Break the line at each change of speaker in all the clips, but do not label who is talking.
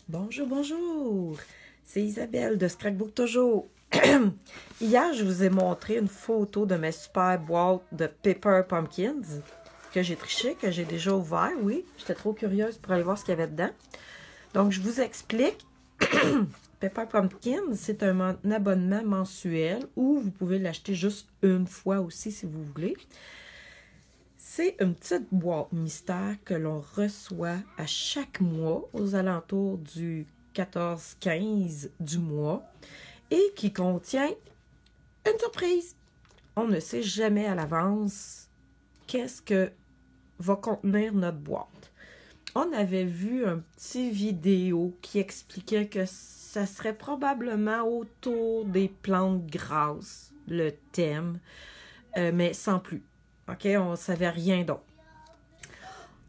Bonjour, bonjour! C'est Isabelle de Scrapbook Toujours. Hier, je vous ai montré une photo de mes super boîtes de Pepper Pumpkins que j'ai triché, que j'ai déjà ouvert, oui. J'étais trop curieuse pour aller voir ce qu'il y avait dedans. Donc, je vous explique. Pepper Pumpkins, c'est un abonnement mensuel ou vous pouvez l'acheter juste une fois aussi si vous voulez. C'est une petite boîte mystère que l'on reçoit à chaque mois aux alentours du 14-15 du mois et qui contient une surprise. On ne sait jamais à l'avance qu'est-ce que va contenir notre boîte. On avait vu un petit vidéo qui expliquait que ça serait probablement autour des plantes grasses, le thème, mais sans plus. OK, on ne savait rien d'autre.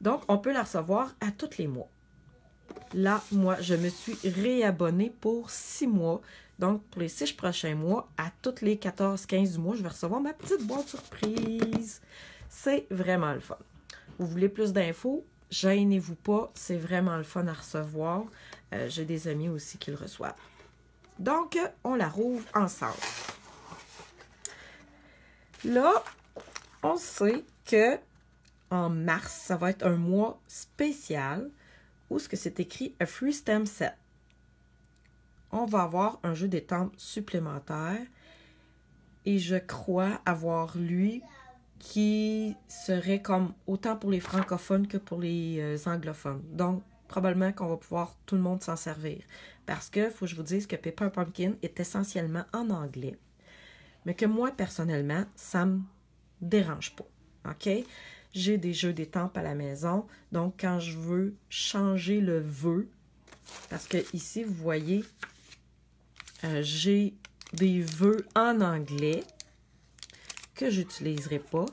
Donc, on peut la recevoir à tous les mois. Là, moi, je me suis réabonnée pour 6 mois. Donc, pour les 6 prochains mois, à tous les 14-15 du mois, je vais recevoir ma petite boîte surprise. C'est vraiment le fun. Vous voulez plus d'infos? Gênez-vous pas, c'est vraiment le fun à recevoir. J'ai des amis aussi qui le reçoivent. Donc, on la rouvre ensemble. Là, on sait que en mars, ça va être un mois spécial où ce que c'est écrit « A Free Stamp Set ». On va avoir un jeu d'étampes supplémentaire et je crois avoir lui qui serait comme autant pour les francophones que pour les anglophones. Donc, probablement qu'on va pouvoir tout le monde s'en servir. Parce que, il faut que je vous dise que Pepper Pumpkin est essentiellement en anglais. Mais que moi, personnellement, ça me dérange pas. OK? J'ai des jeux d'étampes à la maison. Donc, quand je veux changer le vœu, parce que ici, vous voyez, j'ai des vœux en anglais que je n'utiliserai pas.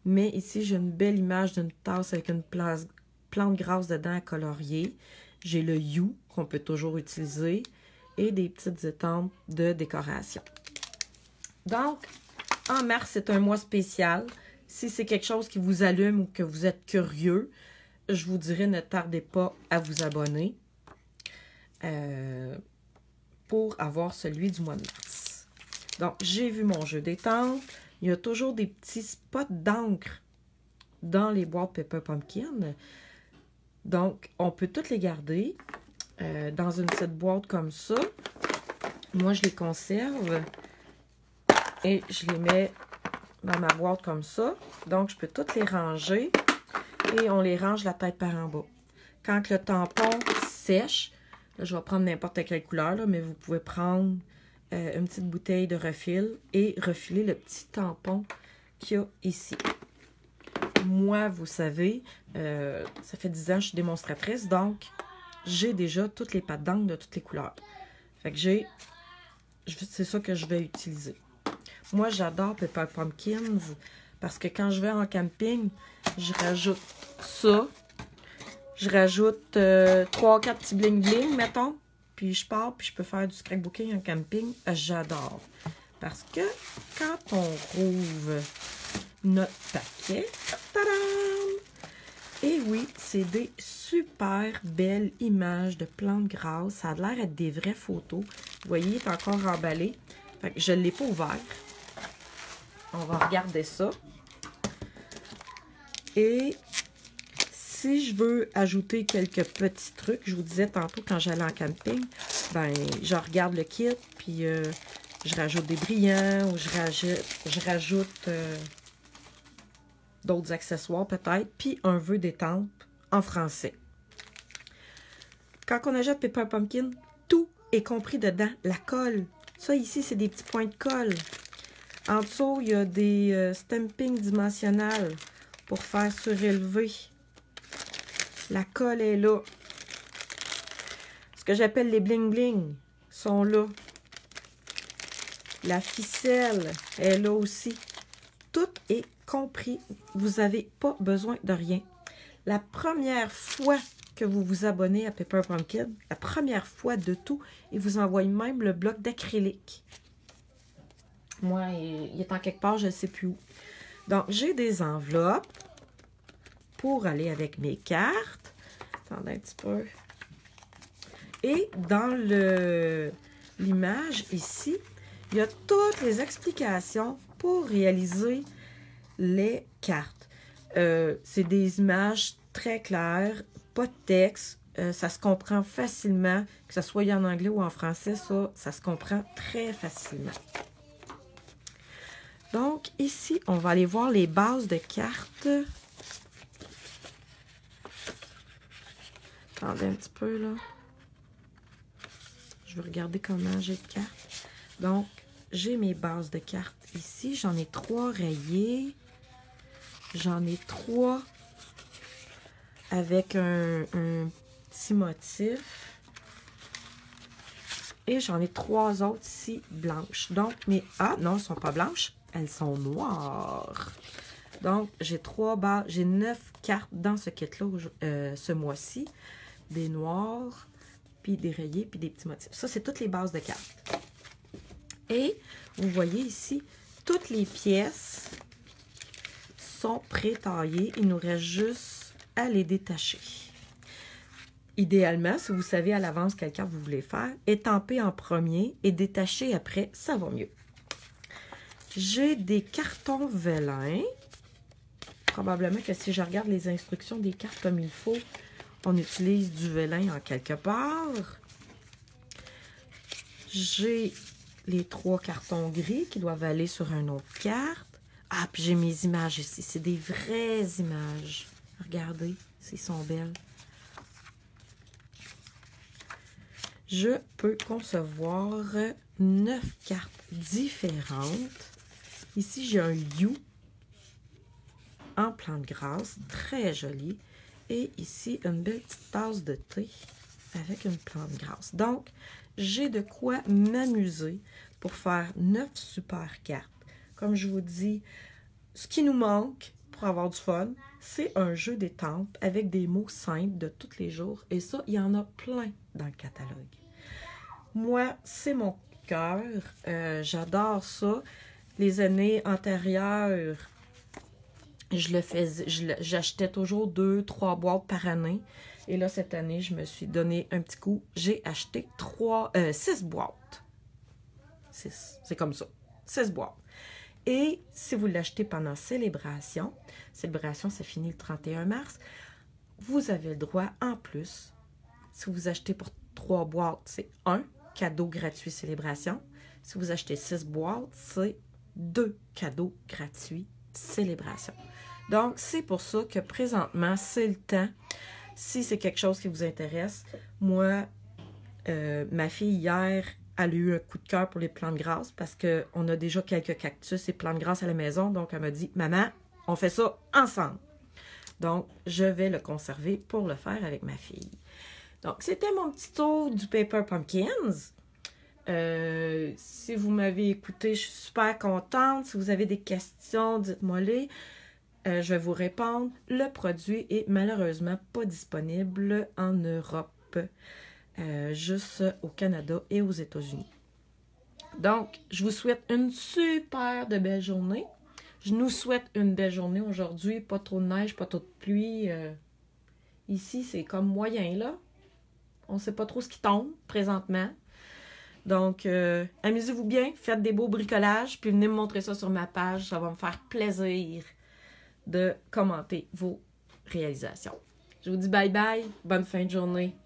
Mais ici, j'ai une belle image d'une tasse avec une plante grasse dedans à colorier. J'ai le You qu'on peut toujours utiliser et des petites étampes de décoration. Donc, en mars, c'est un mois spécial. Si c'est quelque chose qui vous allume ou que vous êtes curieux, je vous dirais ne tardez pas à vous abonner pour avoir celui du mois de mars. Donc, j'ai vu mon jeu d'étampes. Il y a toujours des petits spots d'encre dans les boîtes Pepper Pumpkin. Donc, on peut toutes les garder dans une petite boîte comme ça. Moi, je les conserve et je les mets dans ma boîte comme ça. Donc, je peux toutes les ranger et on les range la tête par en bas. Quand le tampon sèche, là, je vais prendre n'importe quelle couleur, là, mais vous pouvez prendre une petite bouteille de refil et refiler le petit tampon qu'il y a ici. Moi, vous savez, ça fait 10 ans que je suis démonstratrice, donc j'ai déjà toutes les pattes d'encre de toutes les couleurs. Fait que c'est ça que je vais utiliser. Moi, j'adore Pepper Pumpkins parce que quand je vais en camping, je rajoute ça. Je rajoute 3-4 petits bling-bling, mettons. Puis je pars, puis je peux faire du scrapbooking en camping. J'adore. Parce que quand on rouvre notre paquet, tadam! Et oui, c'est des super belles images de plantes grasses. Ça a l'air d'être des vraies photos. Vous voyez, il est encore emballé. Fait que je ne l'ai pas ouvert. On va regarder ça. Et si je veux ajouter quelques petits trucs, je vous disais tantôt quand j'allais en camping, ben je regarde le kit, puis je rajoute des brillants ou je rajoute d'autres accessoires peut-être, puis un vœu d'étampe en français. Quand on achète Pepper Pumpkin, tout est compris dedans. La colle, ça ici, c'est des petits points de colle. En dessous, il y a des stampings dimensionnels pour faire surélever. La colle est là. Ce que j'appelle les bling-bling sont là. La ficelle est là aussi. Tout est compris. Vous n'avez pas besoin de rien. La première fois que vous vous abonnez à Pepper Pumpkin, la première fois de tout, ils vous envoient même le bloc d'acrylique. Moi, il est en quelque part, je ne sais plus où. Donc, j'ai des enveloppes pour aller avec mes cartes. Attendez un petit peu. Et dans l'image ici, il y a toutes les explications pour réaliser les cartes. C'est des images très claires, pas de texte. Ça se comprend facilement, que ce soit en anglais ou en français, ça se comprend très facilement. Donc, ici, on va aller voir les bases de cartes. Attendez un petit peu, là. Je vais regarder comment j'ai de cartes. Donc, j'ai mes bases de cartes ici. J'en ai 3 rayées. J'en ai 3 avec un petit motif. Et j'en ai 3 autres ici blanches. Donc, ah non, elles ne sont pas blanches. Elles sont noires. Donc, j'ai 9 cartes dans ce kit-là ce mois-ci. Des noirs, puis des rayés, puis des petits motifs. Ça, c'est toutes les bases de cartes. Et vous voyez ici, toutes les pièces sont pré-taillées. Il nous reste juste à les détacher. Idéalement, si vous savez à l'avance quelle carte vous voulez faire, étamper en premier et détacher après, ça va mieux. J'ai des cartons vélin. Probablement que si je regarde les instructions des cartes comme il faut, on utilise du vélin en quelque part. J'ai les 3 cartons gris qui doivent aller sur une autre carte. Ah, puis j'ai mes images ici. C'est des vraies images. Regardez, elles sont belles. Je peux concevoir 9 cartes différentes. Ici, j'ai un You en plante grasse, très joli. Et ici, une belle petite tasse de thé avec une plante grasse. Donc, j'ai de quoi m'amuser pour faire 9 super cartes. Comme je vous dis, ce qui nous manque pour avoir du fun, c'est un jeu d'étampes avec des mots simples de tous les jours. Et ça, il y en a plein dans le catalogue. Moi, c'est mon cœur. J'adore ça. Les années antérieures, j'achetais toujours 2-3 boîtes par année. Et là, cette année, je me suis donné un petit coup. J'ai acheté 6 boîtes. 6, c'est comme ça. 6 boîtes. Et si vous l'achetez pendant Célébration, ça finit le 31 mars, vous avez le droit en plus, si vous achetez pour 3 boîtes, c'est 1 cadeau gratuit Célébration. Si vous achetez 6 boîtes, c'est 2 cadeaux gratuits Célébration. Donc, c'est pour ça que présentement, c'est le temps. Si c'est quelque chose qui vous intéresse, moi, ma fille hier, elle a eu un coup de cœur pour les plantes grasses parce qu'on a déjà quelques cactus et plantes grasses à la maison. Donc, elle m'a dit, maman, on fait ça ensemble. Donc, je vais le conserver pour le faire avec ma fille. Donc, c'était mon petit tour du Paper Pumpkins. Si vous m'avez écouté, je suis super contente. Si vous avez des questions, dites-moi-les. Je vais vous répondre. Le produit est malheureusement pas disponible en Europe, juste au Canada et aux États-Unis. Donc, je vous souhaite une super de belle journée. Je nous souhaite une belle journée aujourd'hui. Pas trop de neige, pas trop de pluie. Ici, c'est comme moyen, là. On ne sait pas trop ce qui tombe présentement. Donc, amusez-vous bien, faites des beaux bricolages, puis venez me montrer ça sur ma page. Ça va me faire plaisir de commenter vos réalisations. Je vous dis bye bye, bonne fin de journée.